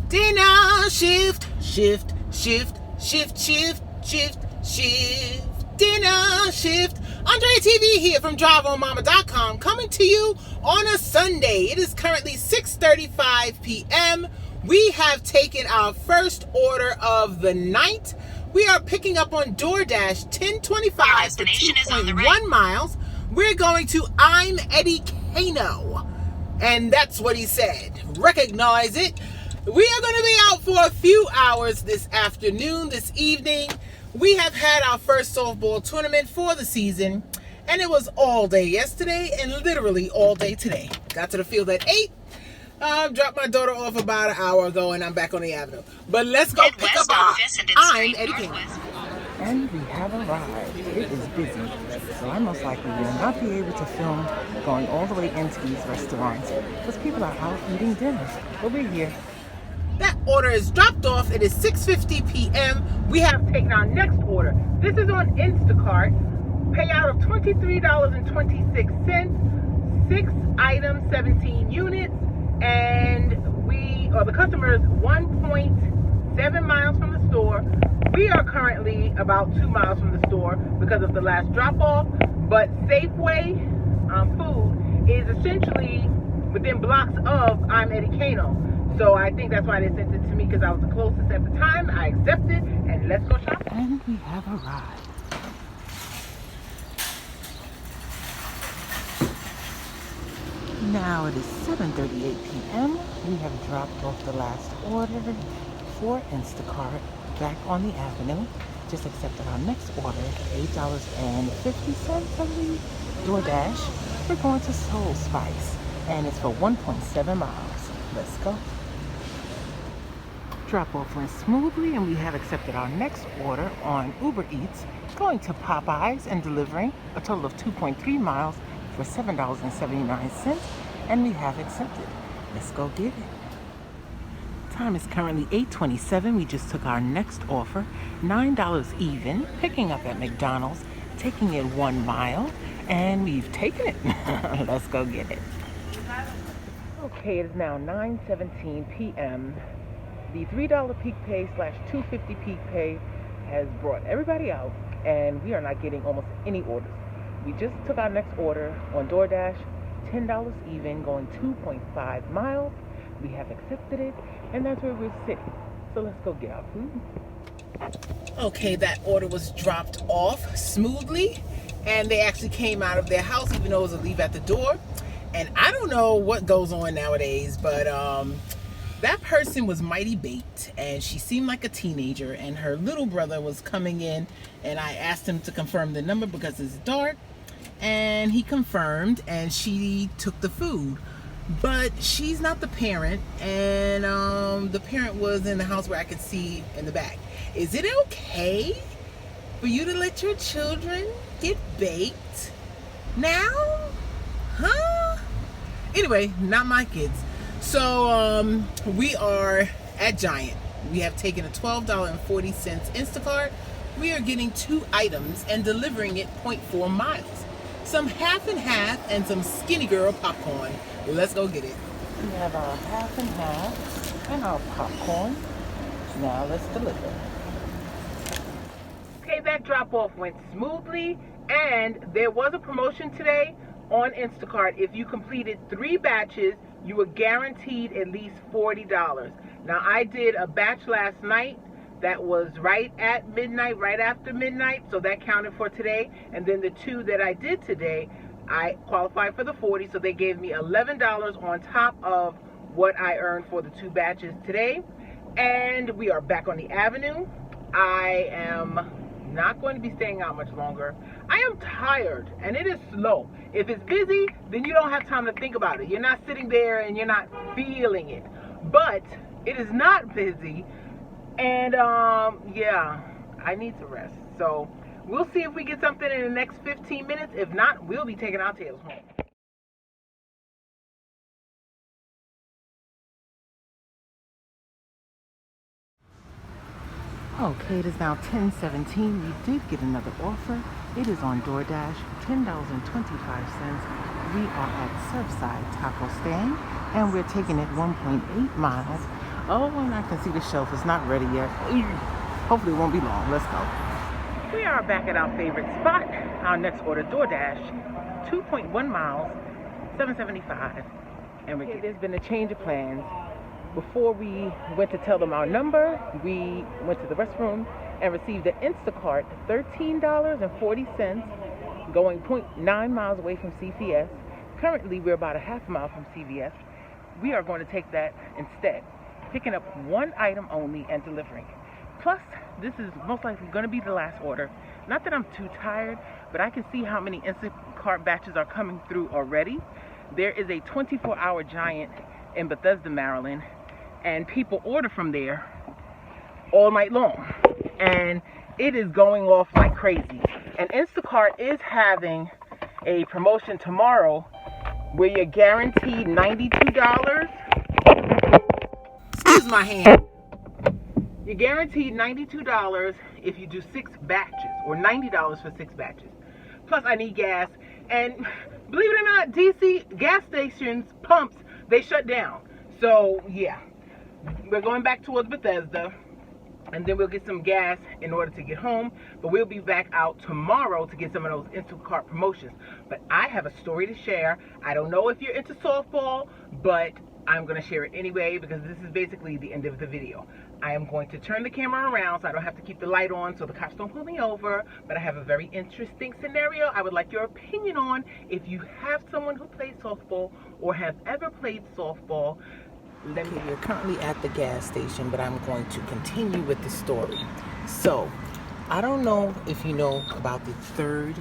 Dinner shift, shift, shift, shift, shift, shift, shift. Dinner shift. Andre TV here from DriveOnMama.com, coming to you on a Sunday. It is currently 6:35 p.m. We have taken our first order of the night. We are picking up on DoorDash 1025 for 2.1 miles. We're going to I'm Eddie Kano. And that's what he said. Recognize it. We are going to be out for a few hours this afternoon, this evening. We have had our first softball tournament for the season, and it was all day yesterday and literally all day today. Got to the field at 8. Dropped my daughter off about an hour ago, and I'm back on the avenue. But let's go pick up our I'm Eddie King. And we have arrived. It is busy, so I most likely will not be able to film going all the way into these restaurants because people are out eating dinner. But we're here. That order is dropped off. It is 6:50 p.m. We have taken our next order. This is on Instacart. Payout of $23.26. 6 items, 17 units. And the customer is 1.7 miles from the store. We are currently about 2 miles from the store because of the last drop-off. But Safeway food is essentially within blocks of I'm Eddie Kano. So I think that's why they sent it to me, because I was the closest at the time. I accepted, and let's go shopping. And we have arrived. Now it is 7:38 p.m. We have dropped off the last order for Instacart back on the avenue. Just accepted our next order, $8.50, I believe. DoorDash. We're going to Soul Spice, and it's for 1.7 miles. Let's go. Drop-off went smoothly, and we have accepted our next order on Uber Eats, going to Popeyes and delivering a total of 2.3 miles for $7.79, and we have accepted. Let's go get it. Time is currently 8:27. We just took our next offer, $9 even, picking up at McDonald's, taking it 1 mile, and we've taken it. Let's go get it. Okay, it is now 9:17 p.m. The $3 peak pay / $2.50 peak pay has brought everybody out, and we are not getting almost any orders. We just took our next order on DoorDash, $10 even, going 2.5 miles. We have accepted it, and that's where we're sitting. So let's go get our food. Okay, that order was dropped off smoothly, and they actually came out of their house, even though it was a leave at the door. And I don't know what goes on nowadays, but that person was mighty baked, and she seemed like a teenager, and her little brother was coming in, and I asked him to confirm the number because it's dark, and he confirmed, and she took the food. But she's not the parent, and the parent was in the house where I could see in the back. Is it okay for you to let your children get baked now? Huh? Anyway, not my kids. So we are at Giant. We have taken a $12.40 Instacart. We are getting 2 items and delivering it 0.4 miles. Some half and half and some skinny girl popcorn. Let's go get it. We have our half and half and our popcorn. Now let's deliver. Okay, that drop-off went smoothly, and there was a promotion today on Instacart. If you completed 3 batches, you were guaranteed at least $40. Now, I did a batch last night that was right at midnight, right after midnight, so that counted for today. And then the 2 that I did today, I qualified for the 40, so they gave me $11 on top of what I earned for the 2 batches today. And we are back on the avenue. I am not going to be staying out much longer. I am tired, and it is slow. If it's busy, then you don't have time to think about it. You're not sitting there and you're not feeling it. But it is not busy, and yeah, I need to rest. So we'll see if we get something in the next 15 minutes. If not, we'll be taking our tails home. Okay, it is now 10:17. We did get another offer. It is on DoorDash, $10.25. We are at Surfside Taco Stand, and we're taking it 1.8 miles. Oh, and I can see the shelf is not ready yet. Hopefully it won't be long. Let's go. We are back at our favorite spot. Our next order, DoorDash, 2.1 miles, $7.75. And there's been a change of plans. Before we went to tell them our number, we went to the restroom and received an Instacart, $13.40, going 0.9 miles away from CVS. Currently, we're about a half mile from CVS. We are going to take that instead, picking up one item only and delivering. Plus, this is most likely going to be the last order. Not that I'm too tired, but I can see how many Instacart batches are coming through already. There is a 24-hour Giant in Bethesda, Maryland, and people order from there all night long. And it is going off like crazy. And Instacart is having a promotion tomorrow where you're guaranteed $92. Excuse my hand. You're guaranteed $92 if you do 6 batches, or $90 for 6 batches. Plus, I need gas. And believe it or not, DC gas stations, pumps, they shut down. So, yeah. We're going back towards Bethesda. And then we'll get some gas in order to get home. But we'll be back out tomorrow to get some of those Instacart promotions. But I have a story to share. I don't know if you're into softball, but I'm going to share it anyway because this is basically the end of the video. I am going to turn the camera around so I don't have to keep the light on so the cops don't pull me over. But I have a very interesting scenario I would like your opinion on. If you have someone who plays softball or have ever played softball, we're currently at the gas station, but I'm going to continue with the story. So, I don't know if you know about the third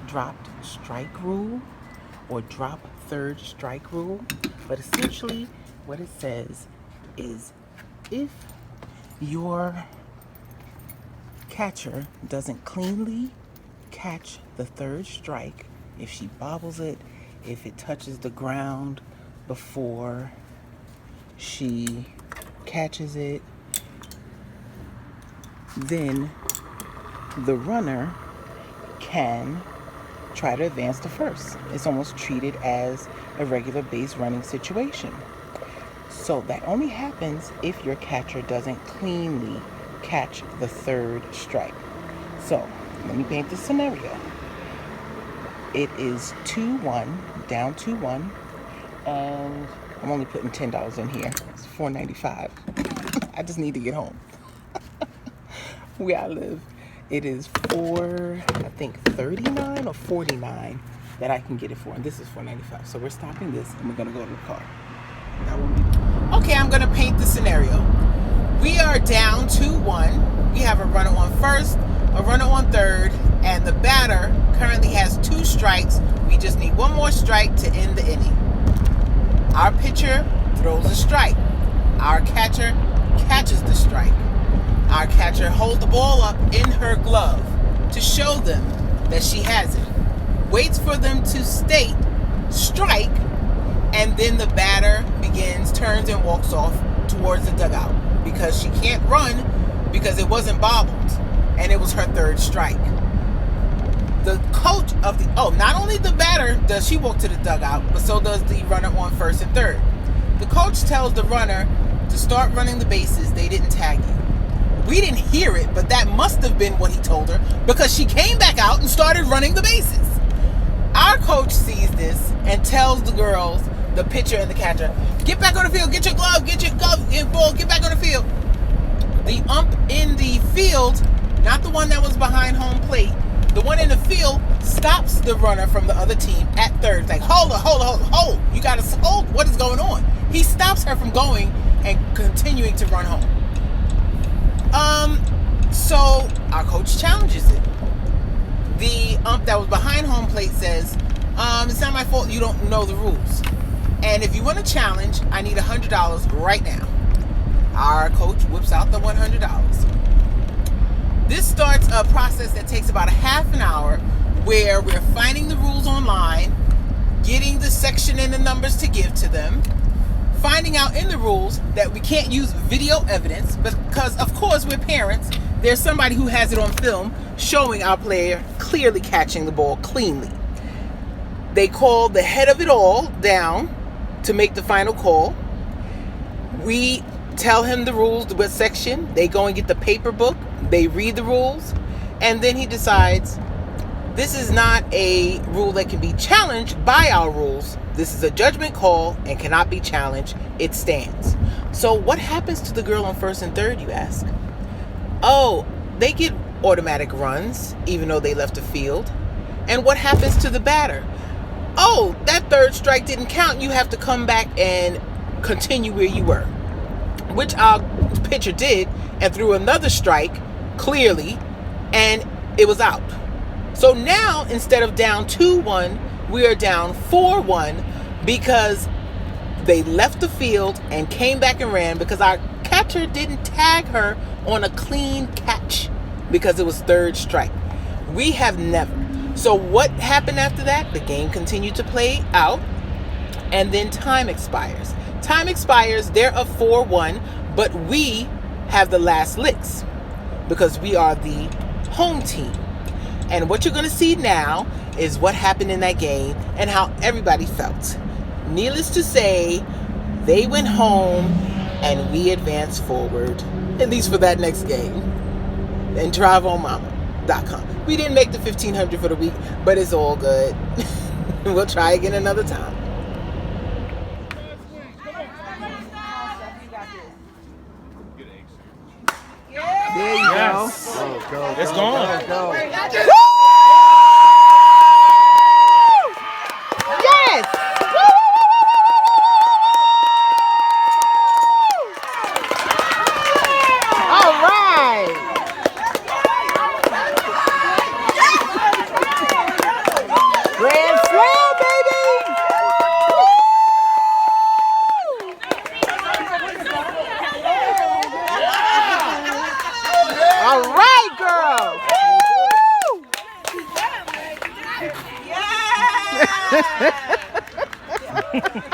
dropped strike rule or drop third strike rule, but essentially what it says is if your catcher doesn't cleanly catch the third strike, if she bobbles it, if it touches the ground before she catches it, then the runner can try to advance to first. It's almost treated as a regular base running situation. So that only happens if your catcher doesn't cleanly catch the third strike. So let me paint the scenario. It is 2-1, down 2-1, and I'm only putting $10 in here. It's $4.95. I just need to get home. Where I live, it is $4.39 or $4.49 that I can get it for, and this is $4.95. So we're stopping this, and we're gonna go to the car. Okay, I'm gonna paint the scenario. We are down 2-1. We have a runner on first, a runner on third, and the batter currently has 2 strikes. We just need one more strike to end the inning. Our pitcher throws a strike. Our catcher catches the strike. Our catcher holds the ball up in her glove to show them that she has it. Waits for them to state strike, and then the batter turns and walks off towards the dugout because she can't run because it wasn't bobbled and it was her third strike. The coach of the, not only the batter does she walk to the dugout, but so does the runner on first and third. The coach tells the runner to start running the bases. They didn't tag you. We didn't hear it, but that must have been what he told her because she came back out and started running the bases. Our coach sees this and tells the girls, the pitcher and the catcher, get back on the field, get your glove, ball, get back on the field. The ump in the field, not the one that was behind home plate, the one in the field stops the runner from the other team at third. Like, hold. You got to hold. What is going on? He stops her from going and continuing to run home. So our coach challenges it. The ump that was behind home plate says, it's not my fault you don't know the rules. And if you want to challenge, I need $100 right now. Our coach whips out the $100. This starts a process that takes about a half an hour where we're finding the rules online, getting the section and the numbers to give to them, finding out in the rules that we can't use video evidence because, of course, we're parents. There's somebody who has it on film showing our player clearly catching the ball cleanly. They call the head of it all down to make the final call. We tell him the rules, what section. They go and get the paper book. They read the rules. And then he decides, this is not a rule that can be challenged by our rules. This is a judgment call and cannot be challenged. It stands. So what happens to the girl on first and third, you ask? Oh, they get automatic runs, even though they left the field. And what happens to the batter? Oh, that third strike didn't count. You have to come back and continue where you were, which our pitcher did, and threw another strike clearly, and it was out. So now, instead of down 2-1, we are down 4-1 because they left the field and came back and ran because our catcher didn't tag her on a clean catch because it was third strike. We have never. So what happened after that? The game continued to play out, and then time expires. Time expires, they're up 4-1, but we have the last licks because we are the home team. And what you're going to see now is what happened in that game and how everybody felt. Needless to say, they went home and we advanced forward, at least for that next game. And driveonmama.com. We didn't make the 1,500 for the week, but it's all good. We'll try again another time. There you go. Go. It's gone. Go. Yes! All right. Grand slam, baby. All right, girl. Yeah.